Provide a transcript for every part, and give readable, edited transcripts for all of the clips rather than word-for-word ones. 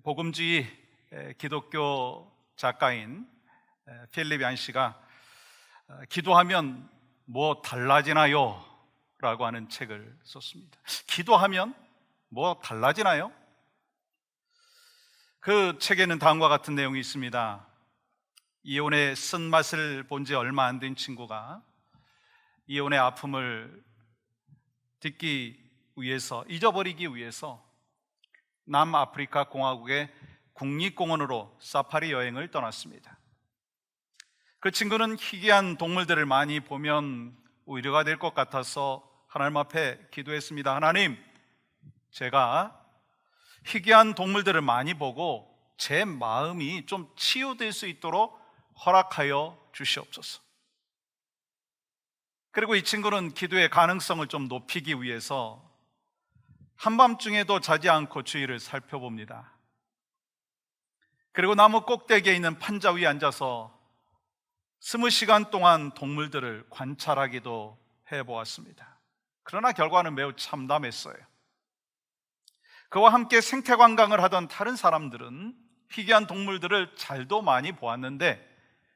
복음주의 기독교 작가인 필립 얀 씨가 기도하면 뭐 달라지나요? 라고 하는 책을 썼습니다. 기도하면 뭐 달라지나요? 그 책에는 다음과 같은 내용이 있습니다. 이혼의 쓴맛을 본 지 얼마 안 된 친구가 이혼의 아픔을 잊어버리기 위해서 남아프리카 공화국의 국립공원으로 사파리 여행을 떠났습니다. 그 친구는 희귀한 동물들을 많이 보면 위로가 될 것 같아서 하나님 앞에 기도했습니다. 하나님, 제가 희귀한 동물들을 많이 보고 제 마음이 좀 치유될 수 있도록 허락하여 주시옵소서. 그리고 이 친구는 기도의 가능성을 좀 높이기 위해서 한밤중에도 자지 않고 주위를 살펴봅니다. 그리고 나무 꼭대기에 있는 판자 위에 앉아서 20시간 동안 동물들을 관찰하기도 해보았습니다. 그러나 결과는 매우 참담했어요. 그와 함께 생태관광을 하던 다른 사람들은 희귀한 동물들을 잘도 많이 보았는데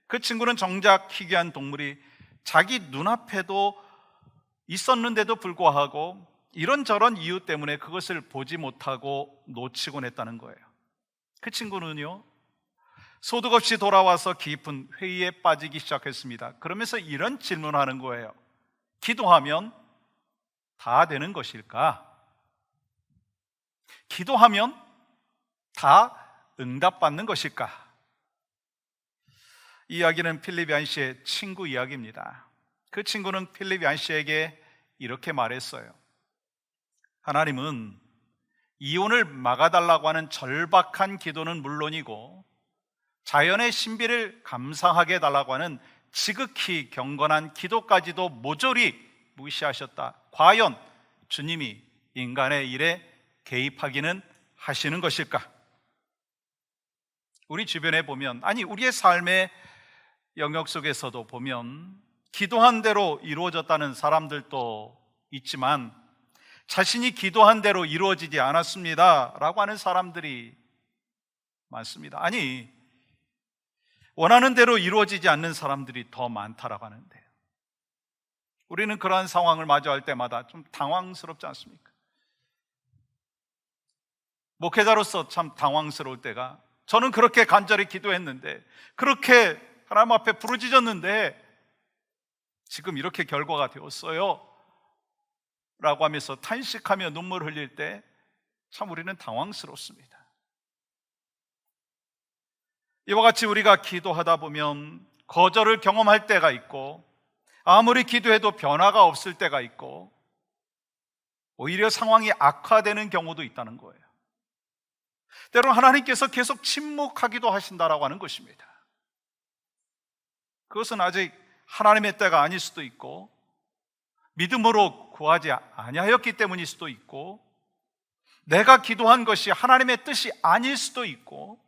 그 친구는 정작 희귀한 동물이 자기 눈앞에도 있었는데도 불구하고 이런저런 이유 때문에 그것을 보지 못하고 놓치곤 했다는 거예요. 그 친구는요, 소득 없이 돌아와서 깊은 회의에 빠지기 시작했습니다. 그러면서 이런 질문을 하는 거예요. 기도하면 다 되는 것일까? 기도하면 다 응답받는 것일까? 이 이야기는 필립 얀 씨의 친구 이야기입니다. 그 친구는 필립 얀 씨에게 이렇게 말했어요. 하나님은 이혼을 막아달라고 하는 절박한 기도는 물론이고 자연의 신비를 감상하게 해달라고 하는 지극히 경건한 기도까지도 모조리 무시하셨다. 과연 주님이 인간의 일에 개입하기는 하시는 것일까? 우리 주변에 보면, 아니 우리의 삶의 영역 속에서도 보면 기도한 대로 이루어졌다는 사람들도 있지만 자신이 기도한 대로 이루어지지 않았습니다 라고 하는 사람들이 많습니다. 아니, 원하는 대로 이루어지지 않는 사람들이 더 많다라고 하는데 우리는 그러한 상황을 마주할 때마다 좀 당황스럽지 않습니까? 목회자로서 참 당황스러울 때가, 저는 그렇게 간절히 기도했는데, 그렇게 하나님 앞에 부르짖었는데 지금 이렇게 결과가 되었어요 라고 하면서 탄식하며 눈물 흘릴 때 참 우리는 당황스럽습니다. 이와 같이 우리가 기도하다 보면 거절을 경험할 때가 있고 아무리 기도해도 변화가 없을 때가 있고 오히려 상황이 악화되는 경우도 있다는 거예요. 때로는 하나님께서 계속 침묵하기도 하신다라고 하는 것입니다. 그것은 아직 하나님의 때가 아닐 수도 있고 믿음으로 구하지 아니하였기 때문일 수도 있고 내가 기도한 것이 하나님의 뜻이 아닐 수도 있고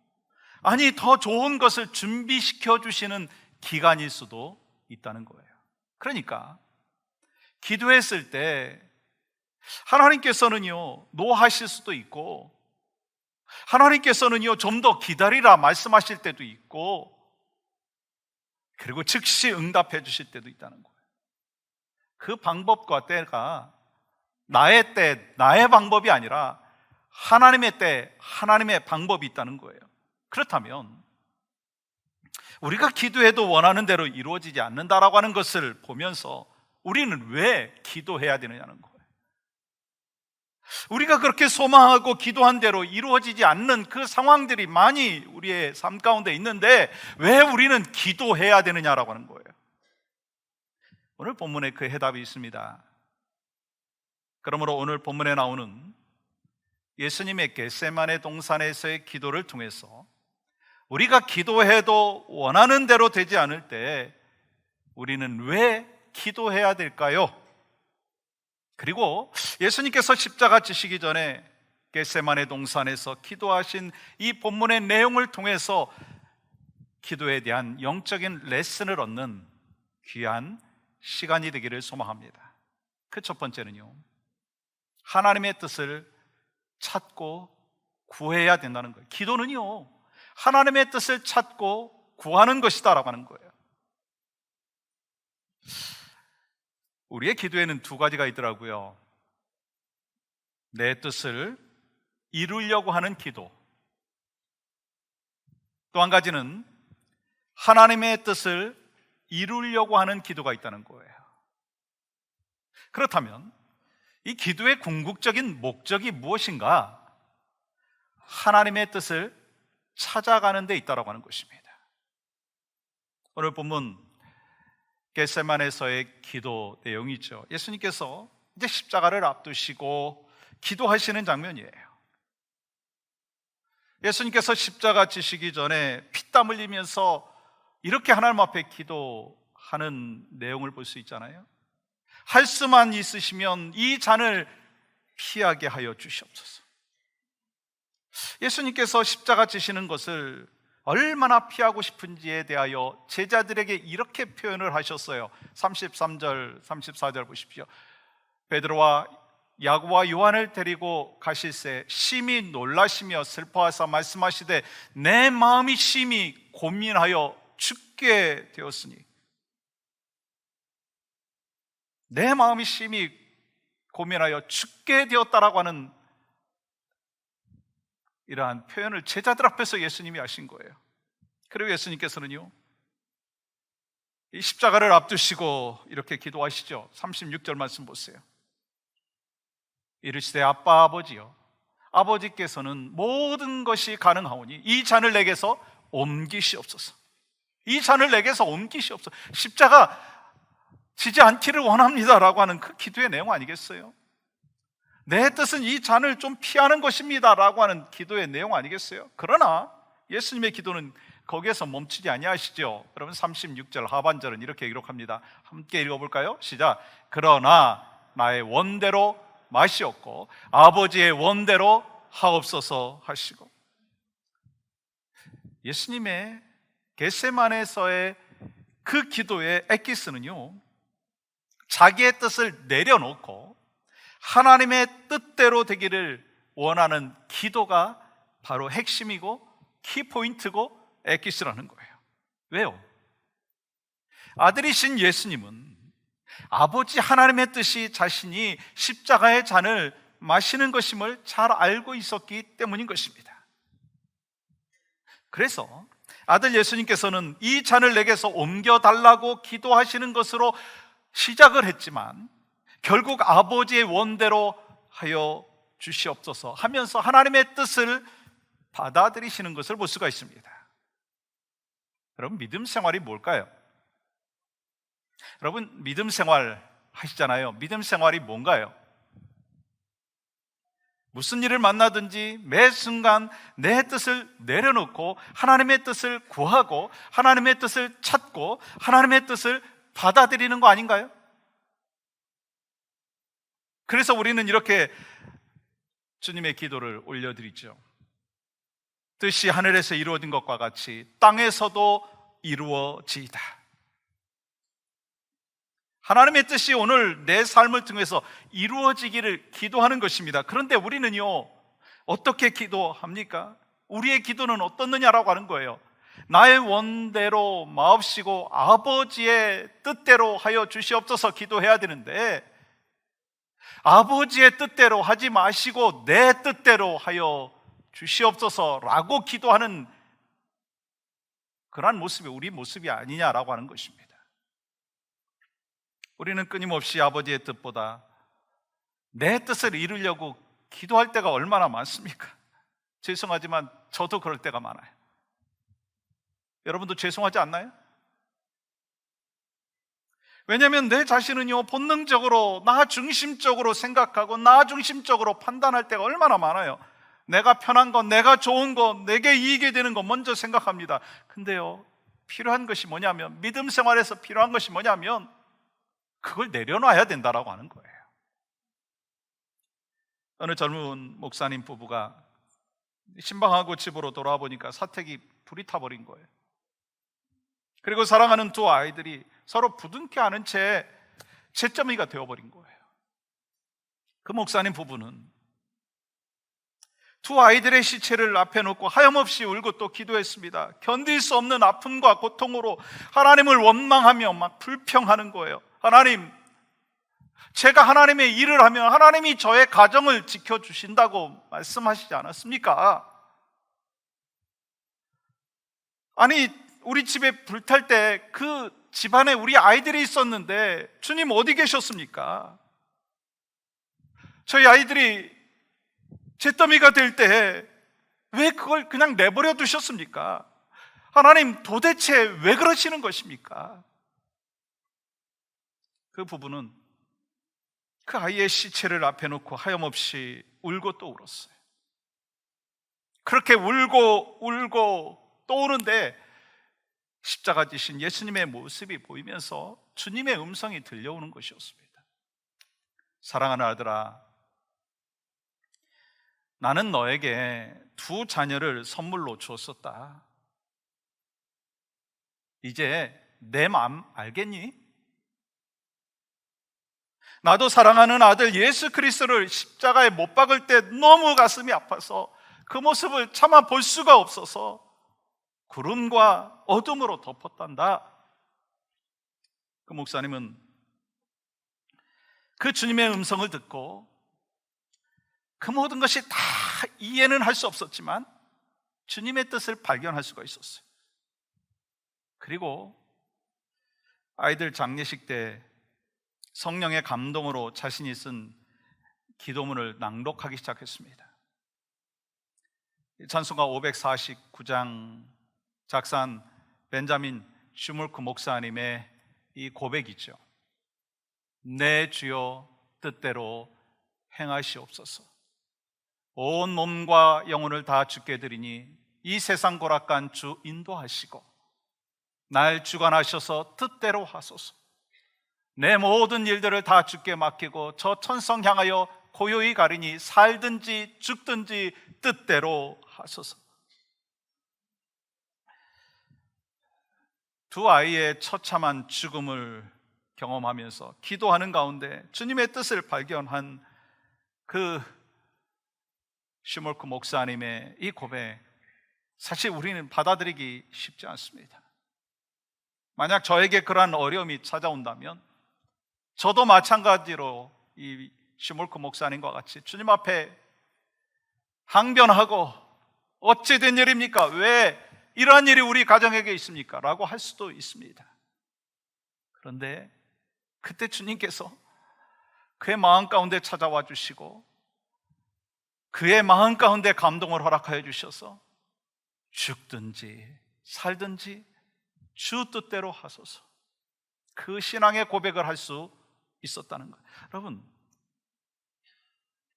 아니 더 좋은 것을 준비시켜 주시는 기간일 수도 있다는 거예요. 그러니까 기도했을 때 하나님께서는요 노하실 수도 있고 하나님께서는요 좀 더 기다리라 말씀하실 때도 있고 그리고 즉시 응답해 주실 때도 있다는 거예요. 그 방법과 때가 나의 때, 나의 방법이 아니라 하나님의 때, 하나님의 방법이 있다는 거예요. 그렇다면 우리가 기도해도 원하는 대로 이루어지지 않는다라고 하는 것을 보면서 우리는 왜 기도해야 되느냐는 거예요. 우리가 그렇게 소망하고 기도한 대로 이루어지지 않는 그 상황들이 많이 우리의 삶 가운데 있는데 왜 우리는 기도해야 되느냐라고 하는 거예요. 오늘 본문에 그 해답이 있습니다. 그러므로 오늘 본문에 나오는 예수님의 겟세마네 동산에서의 기도를 통해서 우리가 기도해도 원하는 대로 되지 않을 때 우리는 왜 기도해야 될까요? 그리고 예수님께서 십자가 지시기 전에 겟세마네 동산에서 기도하신 이 본문의 내용을 통해서 기도에 대한 영적인 레슨을 얻는 귀한 시간이 되기를 소망합니다. 그 첫 번째는요, 하나님의 뜻을 찾고 구해야 된다는 거예요. 기도는요, 하나님의 뜻을 찾고 구하는 것이다라고 하는 거예요. 우리의 기도에는 두 가지가 있더라고요. 내 뜻을 이루려고 하는 기도, 또 한 가지는 하나님의 뜻을 이루려고 하는 기도가 있다는 거예요. 그렇다면 이 기도의 궁극적인 목적이 무엇인가? 하나님의 뜻을 찾아가는 데 있다고 하는 것입니다. 오늘 본문 겟세마네에서의 기도 내용이죠. 예수님께서 이제 십자가를 앞두시고 기도하시는 장면이에요. 예수님께서 십자가 지시기 전에 피땀 흘리면서 이렇게 하나님 앞에 기도하는 내용을 볼 수 있잖아요. 할 수만 있으시면 이 잔을 피하게 하여 주시옵소서. 예수님께서 십자가 지시는 것을 얼마나 피하고 싶은지에 대하여 제자들에게 이렇게 표현을 하셨어요. 33절, 34절 보십시오. 베드로와 야고보와 요한을 데리고 가실새 심히 놀라시며 슬퍼하사 말씀하시되 내 마음이 심히 고민하여 죽게 되었으니, 내 마음이 심히 고민하여 죽게 되었다라고 하는 이러한 표현을 제자들 앞에서 예수님이 하신 거예요. 그리고 예수님께서는요, 이 십자가를 앞두시고 이렇게 기도하시죠. 36절 말씀 보세요. 이르시되 아빠 아버지여, 아버지께서는 모든 것이 가능하오니 이 잔을 내게서 옮기시옵소서. 이 잔을 내게서 옮기시옵소서. 십자가 지지 않기를 원합니다라고 하는 그 기도의 내용 아니겠어요? 내 뜻은 이 잔을 좀 피하는 것입니다라고 하는 기도의 내용 아니겠어요? 그러나 예수님의 기도는 거기에서 멈추지 아니하시죠. 여러분 36절 하반절은 이렇게 기록합니다. 함께 읽어볼까요? 시작. 그러나 나의 원대로 마시옵고 아버지의 원대로 하옵소서 하시고, 예수님의 겟세마네에서의 그 기도의 엑기스는요, 자기의 뜻을 내려놓고 하나님의 뜻대로 되기를 원하는 기도가 바로 핵심이고 키포인트고 엑기스라는 거예요. 왜요? 아들이신 예수님은 아버지 하나님의 뜻이 자신이 십자가의 잔을 마시는 것임을 잘 알고 있었기 때문인 것입니다. 그래서 아들 예수님께서는 이 잔을 내게서 옮겨달라고 기도하시는 것으로 시작을 했지만 결국 아버지의 원대로 하여 주시옵소서 하면서 하나님의 뜻을 받아들이시는 것을 볼 수가 있습니다. 여러분, 믿음 생활이 뭘까요? 여러분, 믿음 생활 하시잖아요. 믿음 생활이 뭔가요? 무슨 일을 만나든지 매 순간 내 뜻을 내려놓고 하나님의 뜻을 구하고 하나님의 뜻을 찾고 하나님의 뜻을 받아들이는 거 아닌가요? 그래서 우리는 이렇게 주님의 기도를 올려드리죠. 뜻이 하늘에서 이루어진 것과 같이 땅에서도 이루어지이다. 하나님의 뜻이 오늘 내 삶을 통해서 이루어지기를 기도하는 것입니다. 그런데 우리는요, 어떻게 기도합니까? 우리의 기도는 어떻느냐라고 하는 거예요. 나의 원대로 마옵시고 아버지의 뜻대로 하여 주시옵소서 기도해야 되는데, 아버지의 뜻대로 하지 마시고 내 뜻대로 하여 주시옵소서라고 기도하는 그러한 모습이 우리 모습이 아니냐라고 하는 것입니다. 우리는 끊임없이 아버지의 뜻보다 내 뜻을 이루려고 기도할 때가 얼마나 많습니까? 죄송하지만 저도 그럴 때가 많아요. 여러분도 죄송하지 않나요? 왜냐하면 내 자신은요, 본능적으로 나 중심적으로 생각하고 나 중심적으로 판단할 때가 얼마나 많아요. 내가 편한 것, 내가 좋은 것, 내게 이익이 되는 것 먼저 생각합니다. 근데요, 필요한 것이 뭐냐면, 믿음 생활에서 필요한 것이 뭐냐면 그걸 내려놔야 된다라고 하는 거예요. 어느 젊은 목사님 부부가 신방하고 집으로 돌아와 보니까 사택이 불이 타버린 거예요. 그리고 사랑하는 두 아이들이 서로 부둥켜 안은 채 채점이가 되어버린 거예요. 그 목사님 부부는 두 아이들의 시체를 앞에 놓고 하염없이 울고 또 기도했습니다. 견딜 수 없는 아픔과 고통으로 하나님을 원망하며 막 불평하는 거예요. 하나님, 제가 하나님의 일을 하면 하나님이 저의 가정을 지켜주신다고 말씀하시지 않았습니까? 아니, 우리 집에 불탈 때 그 집안에 우리 아이들이 있었는데 주님 어디 계셨습니까? 저희 아이들이 잿더미가 될 때 왜 그걸 그냥 내버려 두셨습니까? 하나님, 도대체 왜 그러시는 것입니까? 그 부부는 그 아이의 시체를 앞에 놓고 하염없이 울고 또 울었어요. 그렇게 울고 또 우는데 십자가 지신 예수님의 모습이 보이면서 주님의 음성이 들려오는 것이었습니다. 사랑하는 아들아, 나는 너에게 두 자녀를 선물로 주었었다. 이제 내 마음 알겠니? 나도 사랑하는 아들 예수 그리스도를 십자가에 못 박을 때 너무 가슴이 아파서 그 모습을 차마 볼 수가 없어서 구름과 어둠으로 덮었단다. 그 목사님은 그 주님의 음성을 듣고 그 모든 것이 다 이해는 할 수 없었지만 주님의 뜻을 발견할 수가 있었어요. 그리고 아이들 장례식 때 성령의 감동으로 자신이 쓴 기도문을 낭독하기 시작했습니다. 찬송가 549장 작사한 벤자민 슈물크 목사님의 이 고백이죠. 내 주여 뜻대로 행하시옵소서. 온 몸과 영혼을 다 주께 드리니 이 세상 고락간 주 인도하시고 날 주관하셔서 뜻대로 하소서. 내 모든 일들을 다 주께 맡기고 저 천성 향하여 고요히 가리니 살든지 죽든지 뜻대로 하소서. 두 아이의 처참한 죽음을 경험하면서 기도하는 가운데 주님의 뜻을 발견한 그 슈몰크 목사님의 이 고백, 사실 우리는 받아들이기 쉽지 않습니다. 만약 저에게 그러한 어려움이 찾아온다면 저도 마찬가지로 이 슈몰크 목사님과 같이 주님 앞에 항변하고 어찌 된 일입니까? 왜 이러한 일이 우리 가정에게 있습니까? 라고 할 수도 있습니다. 그런데 그때 주님께서 그의 마음 가운데 찾아와 주시고 그의 마음 가운데 감동을 허락하여 주셔서 죽든지 살든지 주 뜻대로 하소서, 그 신앙의 고백을 할 수 있었다는 거예요. 여러분,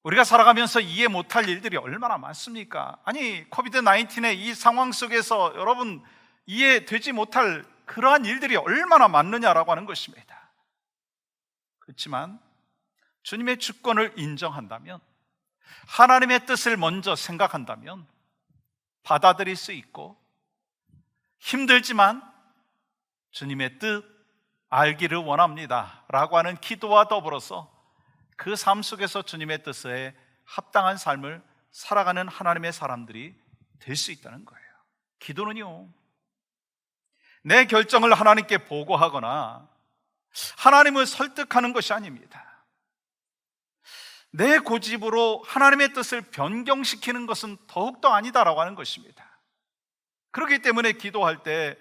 우리가 살아가면서 이해 못할 일들이 얼마나 많습니까? 아니, 코비드-19의 이 상황 속에서 여러분 이해되지 못할 그러한 일들이 얼마나 많느냐라고 하는 것입니다. 그렇지만 주님의 주권을 인정한다면, 하나님의 뜻을 먼저 생각한다면 받아들일 수 있고, 힘들지만 주님의 뜻 알기를 원합니다 라고 하는 기도와 더불어서 그 삶 속에서 주님의 뜻에 합당한 삶을 살아가는 하나님의 사람들이 될 수 있다는 거예요. 기도는요, 내 결정을 하나님께 보고하거나 하나님을 설득하는 것이 아닙니다. 내 고집으로 하나님의 뜻을 변경시키는 것은 더욱더 아니다라고 하는 것입니다. 그렇기 때문에 기도할 때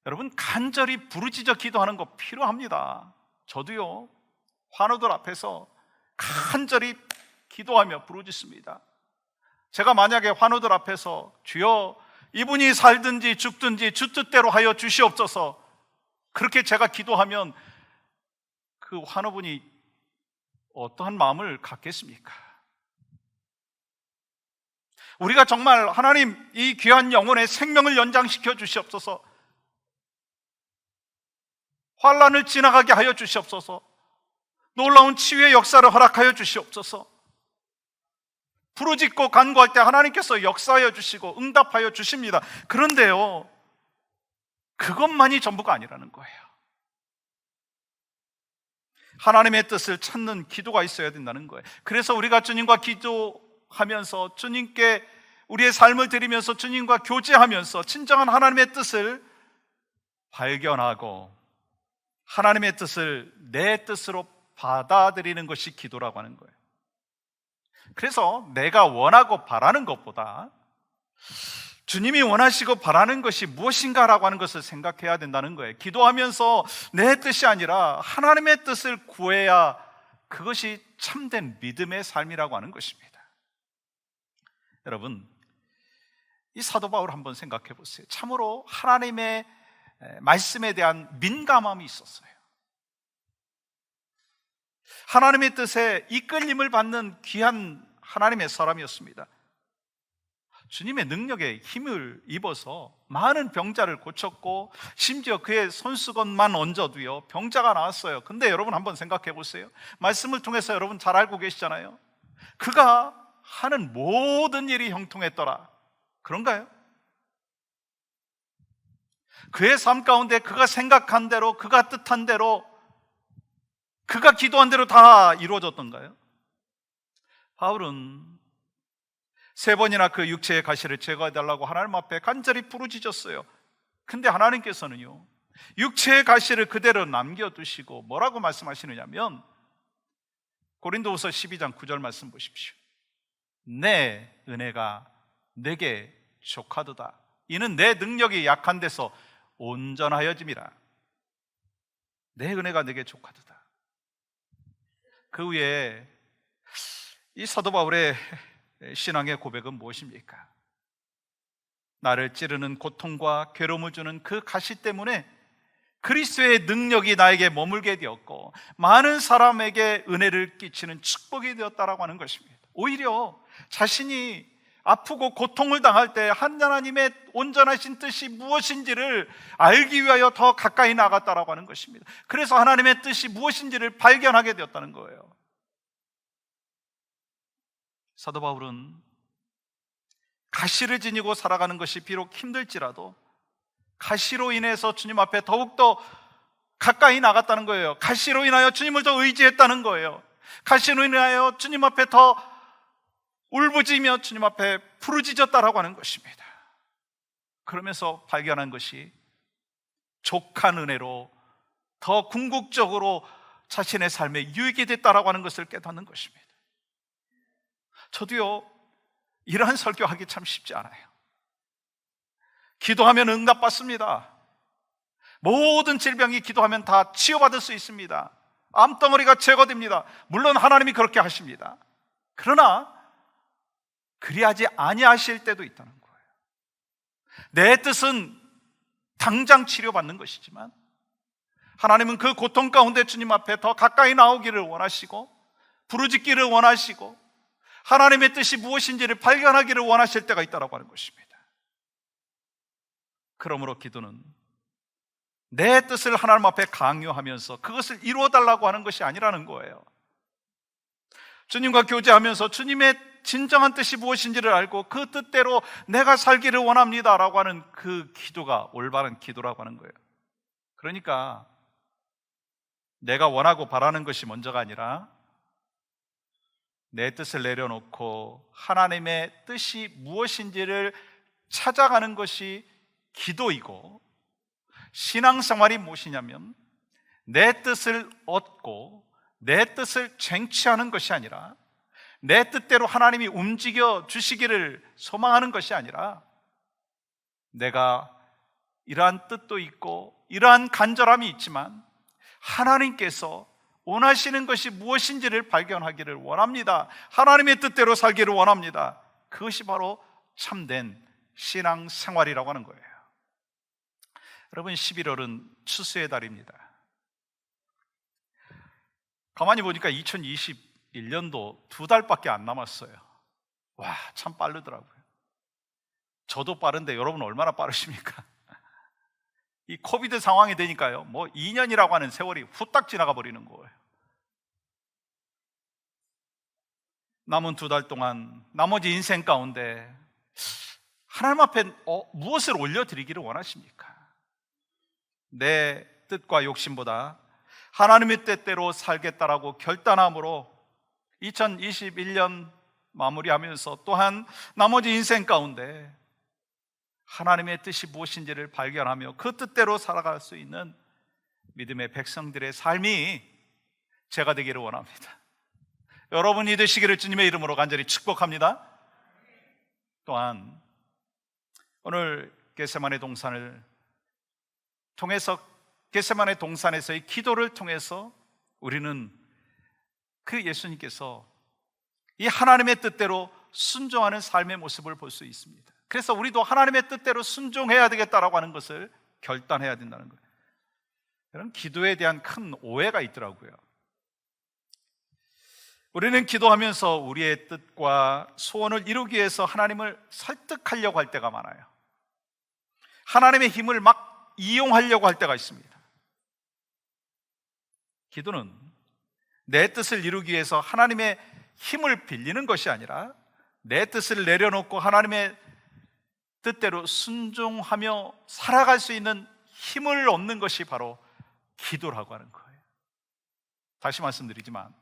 여러분 간절히 부르짖어 기도하는 거 필요합니다. 저도요, 환우들 앞에서 간절히 기도하며 부르짖습니다. 제가 만약에 환우들 앞에서 주여 이분이 살든지 죽든지 주 뜻대로 하여 주시옵소서, 그렇게 제가 기도하면 그 환우분이 어떠한 마음을 갖겠습니까? 우리가 정말 하나님 이 귀한 영혼의 생명을 연장시켜 주시옵소서, 환난을 지나가게 하여 주시옵소서, 놀라운 치유의 역사를 허락하여 주시옵소서. 부르짖고 간구할 때 하나님께서 역사하여 주시고 응답하여 주십니다. 그런데요, 그것만이 전부가 아니라는 거예요. 하나님의 뜻을 찾는 기도가 있어야 된다는 거예요. 그래서 우리가 주님과 기도할 기도하면서 주님께 우리의 삶을 드리면서 주님과 교제하면서 진정한 하나님의 뜻을 발견하고 하나님의 뜻을 내 뜻으로 받아들이는 것이 기도라고 하는 거예요. 그래서 내가 원하고 바라는 것보다 주님이 원하시고 바라는 것이 무엇인가라고 하는 것을 생각해야 된다는 거예요. 기도하면서 내 뜻이 아니라 하나님의 뜻을 구해야 그것이 참된 믿음의 삶이라고 하는 것입니다. 여러분, 이 사도 바울 한번 생각해 보세요. 참으로 하나님의 말씀에 대한 민감함이 있었어요. 하나님의 뜻에 이끌림을 받는 귀한 하나님의 사람이었습니다. 주님의 능력에 힘을 입어서 많은 병자를 고쳤고 심지어 그의 손수건만 얹어도요 병자가 나왔어요. 근데 여러분 한번 생각해 보세요. 말씀을 통해서 여러분 잘 알고 계시잖아요. 그가 하는 모든 일이 형통했더라. 그런가요? 그의 삶 가운데 그가 생각한 대로, 그가 뜻한 대로, 그가 기도한 대로 다 이루어졌던가요? 바울은 3번이나 그 육체의 가시를 제거해달라고 하나님 앞에 간절히 부르짖었어요. 근데 하나님께서는요 육체의 가시를 그대로 남겨두시고 뭐라고 말씀하시느냐면 고린도후서 12장 9절 말씀 보십시오. 내 은혜가 내게 족하도다. 이는 내 능력이 약한 데서 온전하여짐이라. 내 은혜가 내게 족하도다. 그 위에 이 사도 바울의 신앙의 고백은 무엇입니까? 나를 찌르는 고통과 괴로움을 주는 그 가시 때문에 그리스도의 능력이 나에게 머물게 되었고 많은 사람에게 은혜를 끼치는 축복이 되었다라고 하는 것입니다. 오히려 자신이 아프고 고통을 당할 때 하나님의 온전하신 뜻이 무엇인지를 알기 위하여 더 가까이 나갔다라고 하는 것입니다. 그래서 하나님의 뜻이 무엇인지를 발견하게 되었다는 거예요. 사도 바울은 가시를 지니고 살아가는 것이 비록 힘들지라도 가시로 인해서 주님 앞에 더욱더 가까이 나갔다는 거예요. 가시로 인하여 주님을 더 의지했다는 거예요. 가시로 인하여 주님 앞에 더 울부짖으며 주님 앞에 부르짖었다라고 하는 것입니다. 그러면서 발견한 것이 족한 은혜로 더 궁극적으로 자신의 삶에 유익이 됐다라고 하는 것을 깨닫는 것입니다. 저도요 이러한 설교하기 참 쉽지 않아요. 기도하면 응답받습니다. 모든 질병이 기도하면 다 치유받을 수 있습니다. 암덩어리가 제거됩니다. 물론 하나님이 그렇게 하십니다. 그러나 그리하지 아니하실 때도 있다는 거예요. 내 뜻은 당장 치료받는 것이지만 하나님은 그 고통 가운데 주님 앞에 더 가까이 나오기를 원하시고 부르짖기를 원하시고 하나님의 뜻이 무엇인지를 발견하기를 원하실 때가 있다고 하는 것입니다. 그러므로 기도는 내 뜻을 하나님 앞에 강요하면서 그것을 이루어달라고 하는 것이 아니라는 거예요. 주님과 교제하면서 주님의 진정한 뜻이 무엇인지를 알고 그 뜻대로 내가 살기를 원합니다라고 하는 그 기도가 올바른 기도라고 하는 거예요. 그러니까 내가 원하고 바라는 것이 먼저가 아니라 내 뜻을 내려놓고 하나님의 뜻이 무엇인지를 찾아가는 것이 기도이고, 신앙생활이 무엇이냐면 내 뜻을 얻고 내 뜻을 쟁취하는 것이 아니라 내 뜻대로 하나님이 움직여 주시기를 소망하는 것이 아니라 내가 이러한 뜻도 있고 이러한 간절함이 있지만 하나님께서 원하시는 것이 무엇인지를 발견하기를 원합니다. 하나님의 뜻대로 살기를 원합니다. 그것이 바로 참된 신앙생활이라고 하는 거예요. 여러분, 11월은 추수의 달입니다. 가만히 보니까 2021년도 2달밖에 안 남았어요. 와, 참 빠르더라고요. 저도 빠른데 여러분 얼마나 빠르십니까? 이 코비드 상황이 되니까요, 뭐 2년이라고 하는 세월이 후딱 지나가 버리는 거예요. 남은 2달 동안 나머지 인생 가운데 하나님 앞에 무엇을 올려드리기를 원하십니까? 내 뜻과 욕심보다 하나님의 뜻대로 살겠다라고 결단함으로 2021년 마무리하면서 또한 나머지 인생 가운데 하나님의 뜻이 무엇인지를 발견하며 그 뜻대로 살아갈 수 있는 믿음의 백성들의 삶이 제가 되기를 원합니다. 여러분이 되시기를 주님의 이름으로 간절히 축복합니다. 또한 오늘 겟세마네 동산을 통해서, 겟세마네 동산에서의 기도를 통해서 우리는 그 예수님께서 이 하나님의 뜻대로 순종하는 삶의 모습을 볼 수 있습니다. 그래서 우리도 하나님의 뜻대로 순종해야 되겠다라고 하는 것을 결단해야 된다는 거예요. 이런 기도에 대한 큰 오해가 있더라고요. 우리는 기도하면서 우리의 뜻과 소원을 이루기 위해서 하나님을 설득하려고 할 때가 많아요. 하나님의 힘을 막 이용하려고 할 때가 있습니다. 기도는 내 뜻을 이루기 위해서 하나님의 힘을 빌리는 것이 아니라 내 뜻을 내려놓고 하나님의 뜻대로 순종하며 살아갈 수 있는 힘을 얻는 것이 바로 기도라고 하는 거예요. 다시 말씀드리지만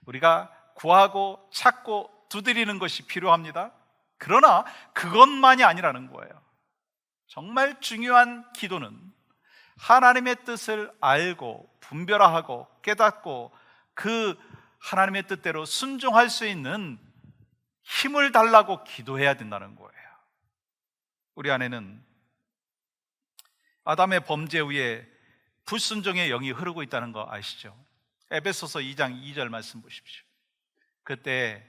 우리가 구하고 찾고 두드리는 것이 필요합니다. 그러나 그것만이 아니라는 거예요. 정말 중요한 기도는 하나님의 뜻을 알고 분별하고 깨닫고 그 하나님의 뜻대로 순종할 수 있는 힘을 달라고 기도해야 된다는 거예요. 우리 안에는 아담의 범죄 후에 불순종의 영이 흐르고 있다는 거 아시죠? 에베소서 2장 2절 말씀 보십시오. 그때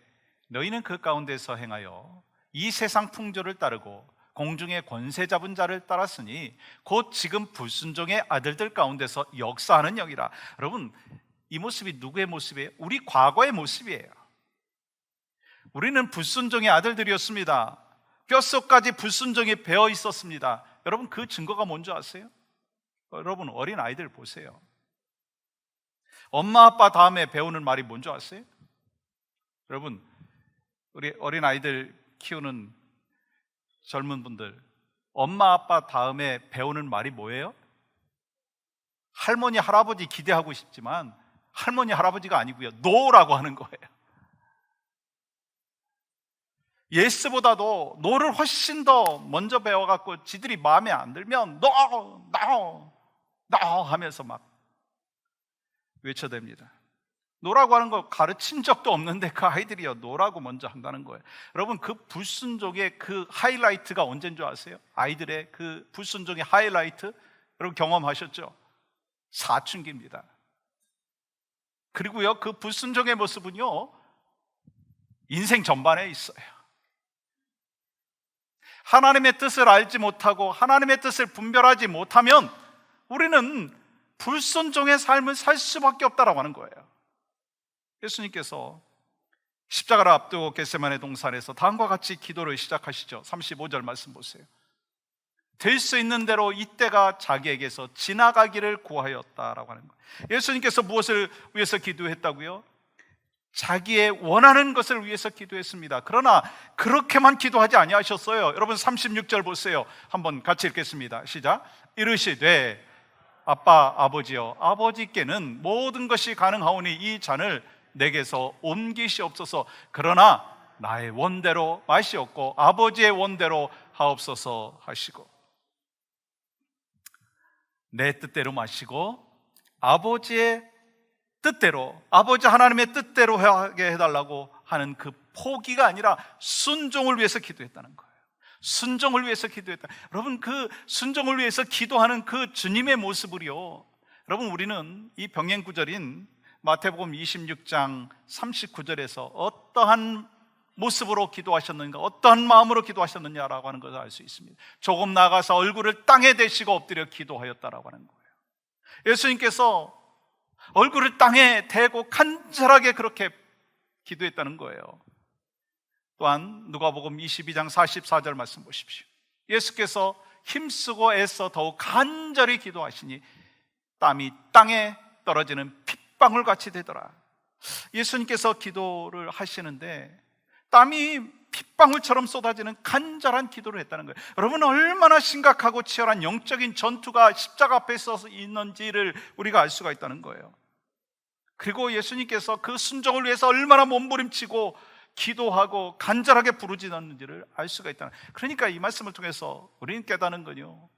너희는 그 가운데서 행하여 이 세상 풍조를 따르고 공중의 권세 잡은 자를 따랐으니 곧 지금 불순종의 아들들 가운데서 역사하는 영이라. 여러분, 이 모습이 누구의 모습이에요? 우리 과거의 모습이에요. 우리는 불순종의 아들들이었습니다. 뼛속까지 불순종이 배어 있었습니다. 여러분, 그 증거가 뭔지 아세요? 여러분, 어린 아이들 보세요. 엄마 아빠 다음에 배우는 말이 뭔지 아세요? 여러분, 우리 어린 아이들 키우는 젊은 분들, 엄마 아빠 다음에 배우는 말이 뭐예요? 할머니 할아버지 기대하고 싶지만 할머니 할아버지가 아니고요, 노라고 하는 거예요. 예스보다도 노를 훨씬 더 먼저 배워갖고 지들이 마음에 안 들면 노 하면서 막 외쳐댑니다. 노라고 하는 거 가르친 적도 없는데 그 아이들이요 노라고 먼저 한다는 거예요. 여러분, 그 불순종의 그 하이라이트가 언제인 줄 아세요? 아이들의 그 불순종의 하이라이트, 여러분 경험하셨죠? 사춘기입니다. 그리고요, 그 불순종의 모습은요 인생 전반에 있어요. 하나님의 뜻을 알지 못하고 하나님의 뜻을 분별하지 못하면 우리는 불순종의 삶을 살 수밖에 없다라고 하는 거예요. 예수님께서 십자가를 앞두고 겟세마네 동산에서 다음과 같이 기도를 시작하시죠. 35절 말씀 보세요. 될 수 있는 대로 이때가 자기에게서 지나가기를 구하였다라고 하는 거예요. 예수님께서 무엇을 위해서 기도했다고요? 자기의 원하는 것을 위해서 기도했습니다. 그러나 그렇게만 기도하지 아니하셨어요. 여러분 36절 보세요. 한번 같이 읽겠습니다. 시작. 이르시되 아빠 아버지여, 아버지께는 모든 것이 가능하오니 이 잔을 내게서 옮기시옵소서. 그러나 나의 원대로 마시옵고 아버지의 원대로 하옵소서 하시고, 내 뜻대로 마시고 아버지의 뜻대로, 아버지 하나님의 뜻대로 하게 해달라고 하는 그 포기가 아니라 순종을 위해서 기도했다는 거예요. 순종을 위해서 기도했다. 여러분, 그 순종을 위해서 기도하는 그 주님의 모습을요, 여러분 우리는 이 병행 구절인 마태복음 26장 39절에서 어떠한 모습으로 기도하셨는가, 어떠한 마음으로 기도하셨느냐라고 하는 것을 알 수 있습니다. 조금 나가서 얼굴을 땅에 대시고 엎드려 기도하였다라고 하는 거예요. 예수님께서 얼굴을 땅에 대고 간절하게 그렇게 기도했다는 거예요. 또한 누가복음 22장 44절 말씀 보십시오. 예수께서 힘쓰고 애써 더욱 간절히 기도하시니 땀이 땅에 떨어지는 핏방울 같이 되더라. 예수님께서 기도를 하시는데 땀이 핏방울처럼 쏟아지는 간절한 기도를 했다는 거예요. 여러분, 얼마나 심각하고 치열한 영적인 전투가 십자가 앞에 서서 있는지를 우리가 알 수가 있다는 거예요. 그리고 예수님께서 그 순종을 위해서 얼마나 몸부림치고 기도하고 간절하게 부르짖었는지를 알 수가 있다. 그러니까 이 말씀을 통해서 우리는 깨닫는 거요,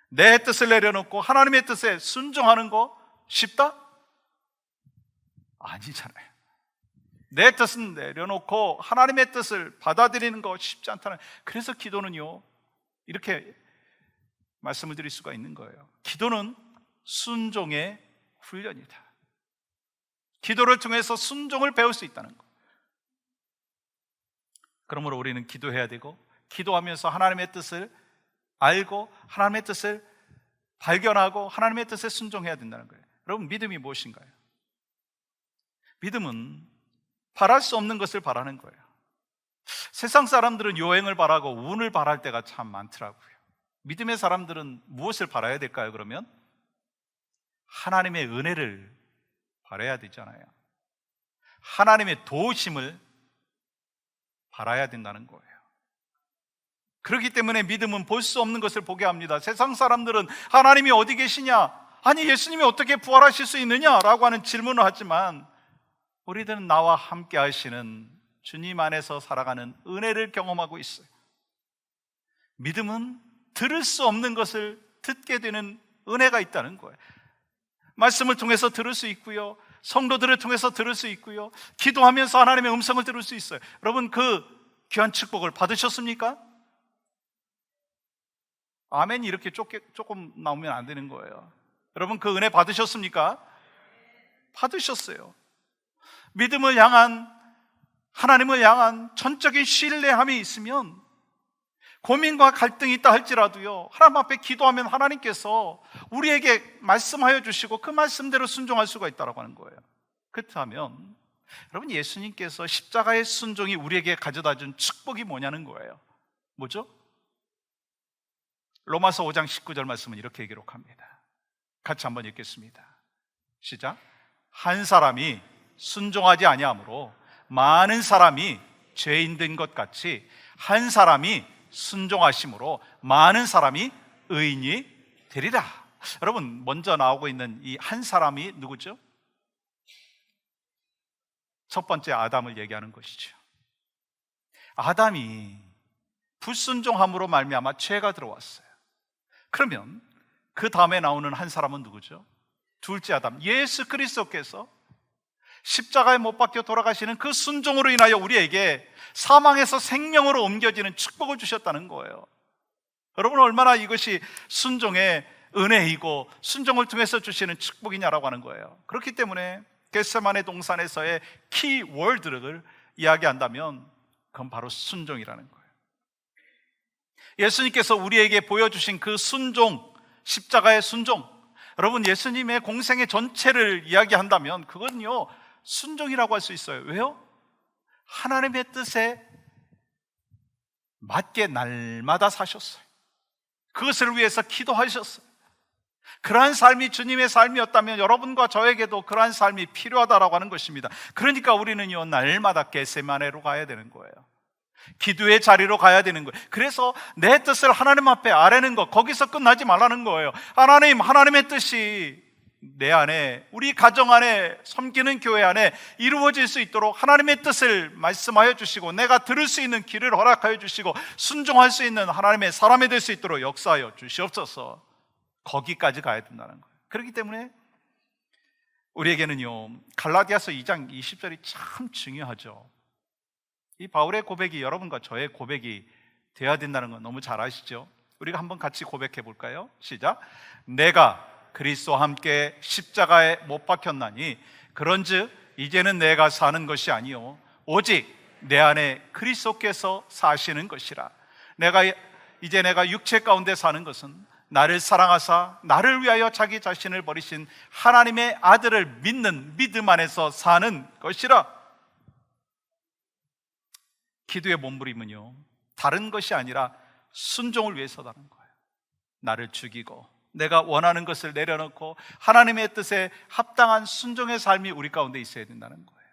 내 뜻을 내려놓고 하나님의 뜻에 순종하는 거 쉽다? 아니잖아요. 내 뜻은 내려놓고 하나님의 뜻을 받아들이는 거 쉽지 않다는. 그래서 기도는요, 이렇게 말씀을 드릴 수가 있는 거예요. 기도는 순종의 훈련이다. 기도를 통해서 순종을 배울 수 있다는 거. 그러므로 우리는 기도해야 되고, 기도하면서 하나님의 뜻을 알고 하나님의 뜻을 발견하고 하나님의 뜻에 순종해야 된다는 거예요. 여러분, 믿음이 무엇인가요? 믿음은 바랄 수 없는 것을 바라는 거예요. 세상 사람들은 요행을 바라고 운을 바랄 때가 참 많더라고요. 믿음의 사람들은 무엇을 바라야 될까요? 그러면 하나님의 은혜를 바라야 되잖아요. 하나님의 도우심을 바라야 된다는 거예요. 그렇기 때문에 믿음은 볼 수 없는 것을 보게 합니다. 세상 사람들은 하나님이 어디 계시냐? 아니, 예수님이 어떻게 부활하실 수 있느냐? 라고 하는 질문을 하지만 우리들은 나와 함께 하시는 주님 안에서 살아가는 은혜를 경험하고 있어요. 믿음은 들을 수 없는 것을 듣게 되는 은혜가 있다는 거예요. 말씀을 통해서 들을 수 있고요, 성도들을 통해서 들을 수 있고요, 기도하면서 하나님의 음성을 들을 수 있어요. 여러분, 그 귀한 축복을 받으셨습니까? 아멘이 이렇게 조금 나오면 안 되는 거예요. 여러분, 그 은혜 받으셨습니까? 받으셨어요. 믿음을 향한, 하나님을 향한 전적인 신뢰함이 있으면 고민과 갈등이 있다 할지라도요, 하나님 앞에 기도하면 하나님께서 우리에게 말씀하여 주시고 그 말씀대로 순종할 수가 있다고 하는 거예요. 그렇다면 여러분, 예수님께서 십자가의 순종이 우리에게 가져다 준 축복이 뭐냐는 거예요. 뭐죠? 로마서 5장 19절 말씀은 이렇게 기록합니다. 같이 한번 읽겠습니다. 시작. 한 사람이 순종하지 아니하므로 많은 사람이 죄인 된 것 같이 한 사람이 순종하심으로 많은 사람이 의인이 되리라. 여러분, 먼저 나오고 있는 이 한 사람이 누구죠? 첫 번째 아담을 얘기하는 것이죠. 아담이 불순종함으로 말미암아 죄가 들어왔어요. 그러면 그 다음에 나오는 한 사람은 누구죠? 둘째 아담, 예수 그리스도께서 십자가에 못 박혀 돌아가시는 그 순종으로 인하여 우리에게 사망에서 생명으로 옮겨지는 축복을 주셨다는 거예요. 여러분, 얼마나 이것이 순종의 은혜이고 순종을 통해서 주시는 축복이냐라고 하는 거예요. 그렇기 때문에 겟세마네 동산에서의 키워드를 이야기한다면 그건 바로 순종이라는 거예요. 예수님께서 우리에게 보여주신 그 순종, 십자가의 순종, 여러분, 예수님의 공생의 전체를 이야기한다면 그건요, 순종이라고 할 수 있어요. 왜요? 하나님의 뜻에 맞게 날마다 사셨어요. 그것을 위해서 기도하셨어요. 그러한 삶이 주님의 삶이었다면 여러분과 저에게도 그러한 삶이 필요하다라고 하는 것입니다. 그러니까 우리는요, 날마다 겟세마네로 가야 되는 거예요. 기도의 자리로 가야 되는 거예요. 그래서 내 뜻을 하나님 앞에 아뢰는 것, 거기서 끝나지 말라는 거예요. 하나님, 하나님의 뜻이 내 안에, 우리 가정 안에, 섬기는 교회 안에 이루어질 수 있도록 하나님의 뜻을 말씀하여 주시고 내가 들을 수 있는 길을 허락하여 주시고 순종할 수 있는 하나님의 사람이 될 수 있도록 역사하여 주시옵소서. 거기까지 가야 된다는 거예요. 그렇기 때문에 우리에게는요, 갈라디아서 2장 20절이 참 중요하죠. 이 바울의 고백이 여러분과 저의 고백이 되어야 된다는 건 너무 잘 아시죠? 우리가 한번 같이 고백해 볼까요? 시작. 내가 그리스도와 함께 십자가에 못 박혔나니 그런즉 이제는 내가 사는 것이 아니요 오직 내 안에 그리스도께서 사시는 것이라. 이제 내가 육체 가운데 사는 것은 나를 사랑하사 나를 위하여 자기 자신을 버리신 하나님의 아들을 믿는 믿음 안에서 사는 것이라. 기도의 몸부림은요, 다른 것이 아니라 순종을 위해서라는 거예요. 나를 죽이고 내가 원하는 것을 내려놓고 하나님의 뜻에 합당한 순종의 삶이 우리 가운데 있어야 된다는 거예요.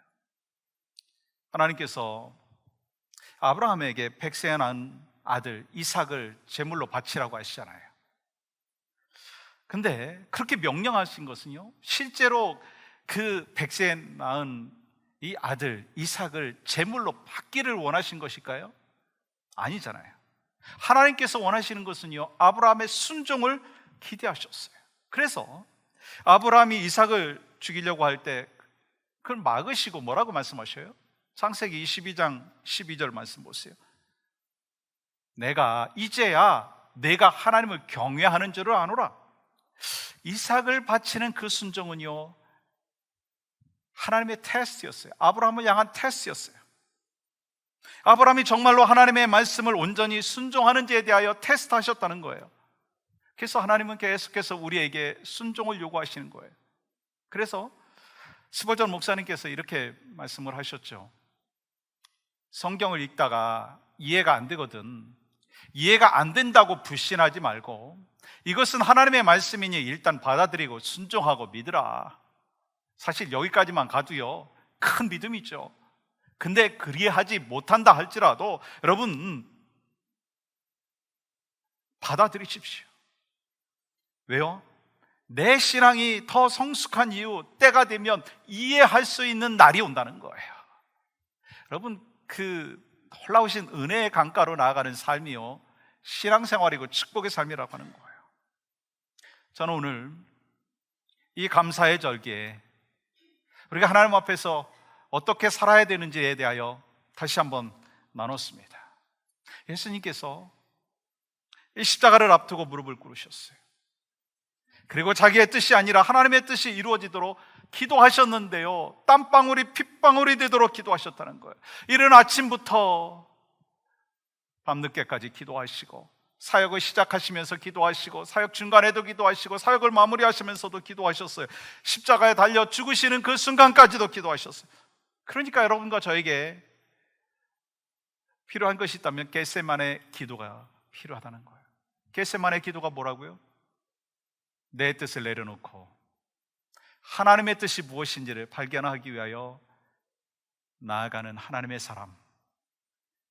하나님께서 아브라함에게 백세 낳은 아들 이삭을 제물로 바치라고 하시잖아요. 근데 그렇게 명령하신 것은요, 실제로 그 백세 낳은 이 아들 이삭을 제물로 받기를 원하신 것일까요? 아니잖아요. 하나님께서 원하시는 것은요, 아브라함의 순종을 기대하셨어요. 그래서 아브라함이 이삭을 죽이려고 할 때 그걸 막으시고 뭐라고 말씀하셔요? 창세기 22장 12절 말씀 보세요. 내가 이제야 내가 하나님을 경외하는 줄을 아노라. 이삭을 바치는 그 순종은요, 하나님의 테스트였어요. 아브라함을 향한 테스트였어요. 아브라함이 정말로 하나님의 말씀을 온전히 순종하는지에 대하여 테스트하셨다는 거예요. 그래서 하나님은 계속해서 우리에게 순종을 요구하시는 거예요. 그래서 스버전 목사님께서 이렇게 말씀을 하셨죠. 성경을 읽다가 이해가 안 되거든. 이해가 안 된다고 불신하지 말고 이것은 하나님의 말씀이니 일단 받아들이고 순종하고 믿으라. 사실 여기까지만 가도요, 큰 믿음이죠. 근데 그리하지 못한다 할지라도 여러분 받아들이십시오. 왜요? 내 신앙이 더 성숙한 이유, 때가 되면 이해할 수 있는 날이 온다는 거예요. 여러분, 그 놀라우신 은혜의 강가로 나아가는 삶이요, 신앙생활이고 축복의 삶이라고 하는 거예요. 저는 오늘 이 감사의 절기에 우리가 하나님 앞에서 어떻게 살아야 되는지에 대하여 다시 한번 나눴습니다. 예수님께서 이 십자가를 앞두고 무릎을 꿇으셨어요. 그리고 자기의 뜻이 아니라 하나님의 뜻이 이루어지도록 기도하셨는데요, 땀방울이 핏방울이 되도록 기도하셨다는 거예요. 이른 아침부터 밤늦게까지 기도하시고, 사역을 시작하시면서 기도하시고, 사역 중간에도 기도하시고, 사역을 마무리하시면서도 기도하셨어요. 십자가에 달려 죽으시는 그 순간까지도 기도하셨어요. 그러니까 여러분과 저에게 필요한 것이 있다면 겟세마네 기도가 필요하다는 거예요. 겟세마네 기도가 뭐라고요? 내 뜻을 내려놓고 하나님의 뜻이 무엇인지를 발견하기 위하여 나아가는 하나님의 사람,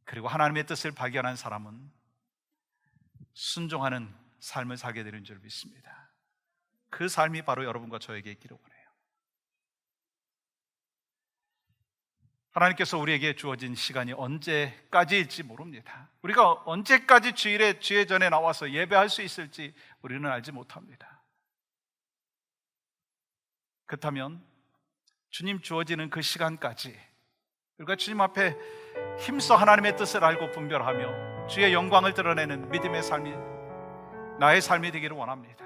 그리고 하나님의 뜻을 발견한 사람은 순종하는 삶을 살게 되는 줄 믿습니다. 그 삶이 바로 여러분과 저에게 있기를 원해요. 하나님께서 우리에게 주어진 시간이 언제까지일지 모릅니다. 우리가 언제까지 주일에 주의 전에 나와서 예배할 수 있을지 우리는 알지 못합니다. 그렇다면 주님 주어지는 그 시간까지 우리가 주님 앞에 힘써 하나님의 뜻을 알고 분별하며 주의 영광을 드러내는 믿음의 삶이 나의 삶이 되기를 원합니다.